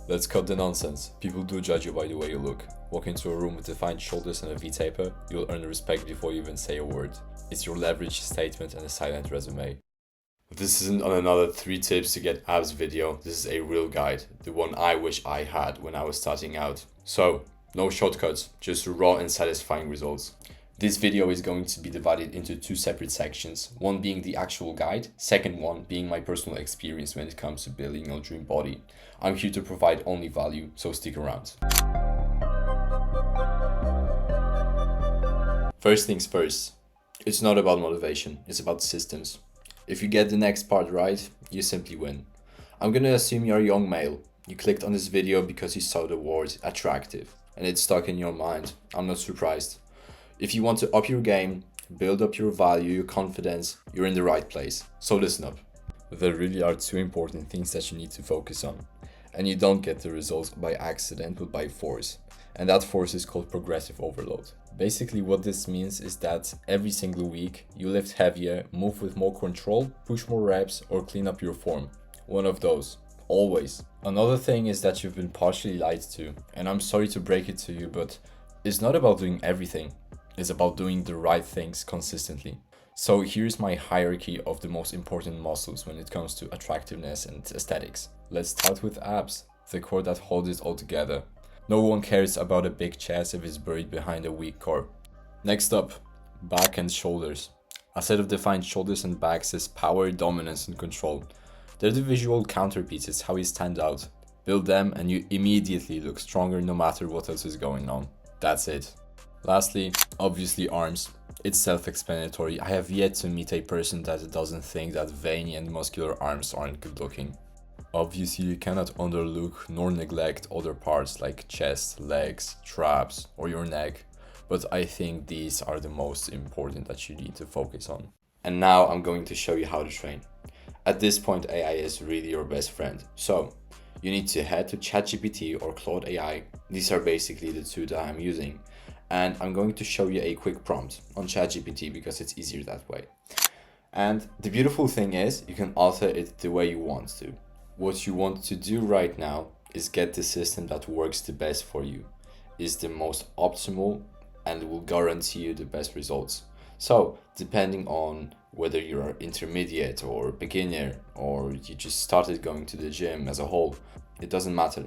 Let's cut the nonsense. People do judge you by the way you look. Walk into a room with defined shoulders and a V-taper, you'll earn respect before you even say a word. It's your leverage statement and a silent resume. This isn't on another 3 tips to get abs video, this is a real guide, the one I wish I had when I was starting out. So, no shortcuts, just raw and satisfying results. This video is going to be divided into 2 separate sections, one being the actual guide, second one being my personal experience when it comes to building your dream body. I'm here to provide only value, so stick around. First things first, it's not about motivation, it's about systems. If you get the next part right, you simply win. I'm gonna assume you're a young male. You clicked on this video because you saw the word attractive and it's stuck in your mind. I'm not surprised. If you want to up your game, build up your value, your confidence, you're in the right place. So listen up. There really are 2 important things that you need to focus on. And you don't get the results by accident, but by force. And that force is called progressive overload. Basically what this means is that every single week you lift heavier, move with more control, push more reps, or clean up your form. One of those. Always. Another thing is that you've been partially lied to. And I'm sorry to break it to you, but it's not about doing everything. It's about doing the right things consistently. So here's my hierarchy of the most important muscles when it comes to attractiveness and aesthetics. Let's start with abs, the core that holds it all together. No one cares about a big chest if it's buried behind a weak core. Next up, back and shoulders. A set of defined shoulders and backs is power, dominance, and control. They're the visual counterpieces, how you stand out. Build them and you immediately look stronger no matter what else is going on. That's it. Lastly, obviously arms. It's self-explanatory. I have yet to meet a person that doesn't think that veiny and muscular arms aren't good looking. Obviously, you cannot underlook nor neglect other parts like chest, legs, traps, or your neck, but I think these are the most important that you need to focus on. And now I'm going to show you how to train. At this point, AI is really your best friend. So, you need to head to ChatGPT or Claude AI. These are basically the 2 that I'm using. And I'm going to show you a quick prompt on ChatGPT because it's easier that way. And the beautiful thing is you can alter it the way you want to. What you want to do right now is get the system that works the best for you, is the most optimal and will guarantee you the best results. So depending on whether you're intermediate or beginner or you just started going to the gym as a whole, it doesn't matter.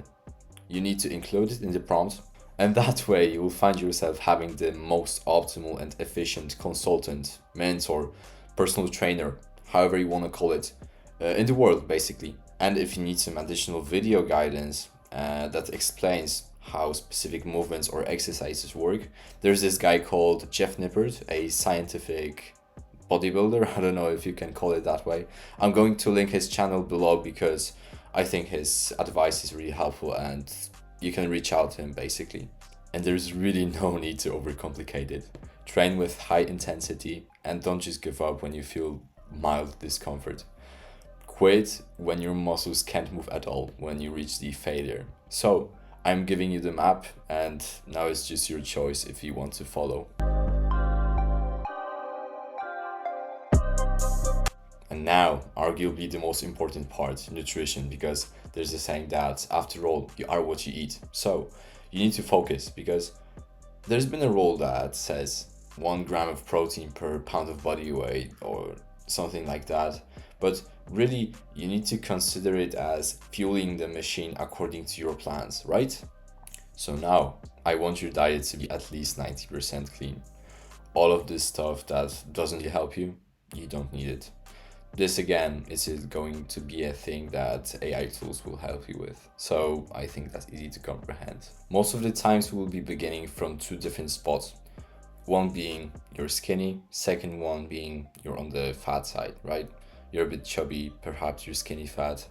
You need to include it in the prompt. And that way you will find yourself having the most optimal and efficient consultant, mentor, personal trainer, however you want to call it, in the world basically. And if you need some additional video guidance that explains how specific movements or exercises work, there's this guy called Jeff Nippert, a scientific bodybuilder. I don't know if you can call it that way. I'm going to link his channel below because I think his advice is really helpful and you can reach out to him basically. And there's really no need to overcomplicate it. Train with high intensity and don't just give up when you feel mild discomfort. Quit when your muscles can't move at all, when you reach the failure. So I'm giving you the map and now it's just your choice if you want to follow. And now, arguably the most important part, nutrition, because there's a saying that after all, you are what you eat. So you need to focus because there's been a rule that says 1 gram of protein per pound of body weight or something like that. But really, you need to consider it as fueling the machine according to your plans, right? So now, I want your diet to be at least 90% clean. All of this stuff that doesn't help you, you don't need it. This again is going to be a thing that AI tools will help you with. So I think that's easy to comprehend. Most of the times we'll be beginning from 2 different spots. One being you're skinny, second one being you're on the fat side, right? You're a bit chubby, perhaps you're skinny fat.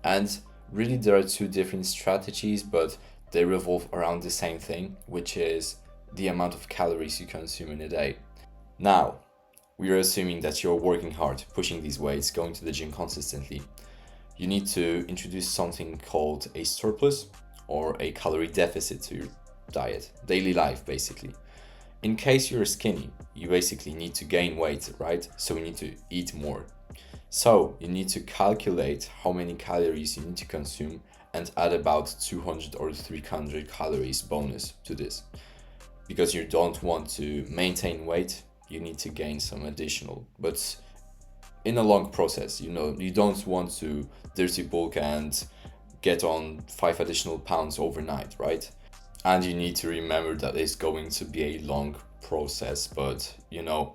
And really there are 2 different strategies, but they revolve around the same thing, which is the amount of calories you consume in a day. Now, we are assuming that you're working hard, pushing these weights, going to the gym consistently. You need to introduce something called a surplus or a calorie deficit to your diet, daily life basically. In case you're skinny, you basically need to gain weight, right? So you need to eat more. So you need to calculate how many calories you need to consume and add about 200 or 300 calories bonus to this. Because you don't want to maintain weight, you need to gain some additional, but in a long process. You don't want to dirty bulk and get on 5 additional pounds overnight, right? And you need to remember that it's going to be a long process, but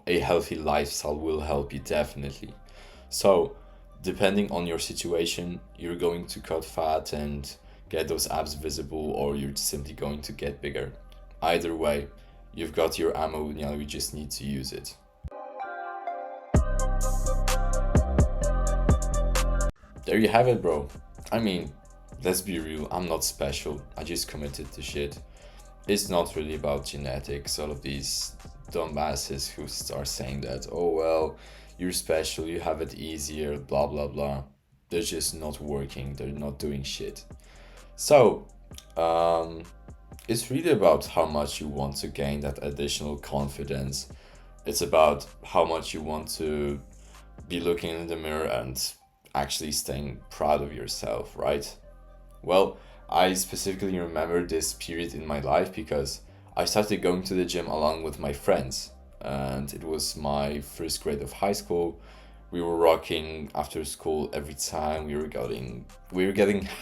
a healthy lifestyle will help you definitely. So depending on your situation, you're going to cut fat and get those abs visible, or you're simply going to get bigger. Either way, you've got your ammo, now you just need to use it. There you have it, bro. I mean, let's be real, I'm not special. I just committed to shit. It's not really about genetics. All of these dumbasses who start saying that, oh well, you're special, you have it easier, blah blah blah. They're just not working, they're not doing shit. So, it's really about how much you want to gain that additional confidence. It's about how much you want to be looking in the mirror and actually staying proud of yourself, right? Well, I specifically remember this period in my life because I started going to the gym along with my friends, and it was my first grade of high school. We were rocking after school every time. We were getting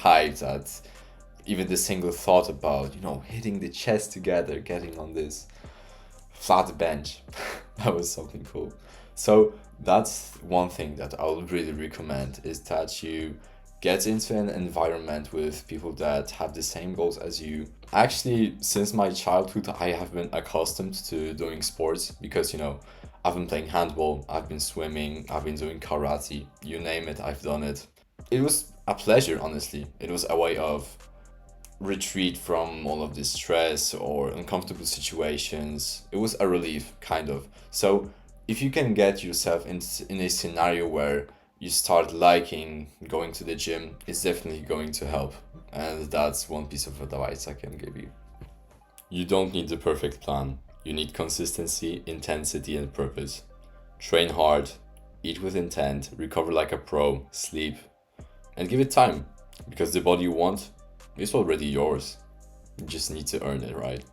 hyped at even the single thought about hitting the chest together, getting on this flat bench. That was something cool. So that's one thing that I would really recommend, is that you get into an environment with people that have the same goals as you. Actually, since my childhood, I have been accustomed to doing sports because, I've been playing handball, I've been swimming, I've been doing karate, you name it, I've done it. It was a pleasure, honestly. It was a way of retreat from all of this stress or uncomfortable situations. It was a relief, kind of. So if you can get yourself in a scenario where you start liking going to the gym, it's definitely going to help. And that's one piece of advice I can give you. You don't need the perfect plan. You need consistency, intensity, and purpose. Train hard, eat with intent, recover like a pro, sleep, and give it time. Because the body you want is already yours. You just need to earn it, right?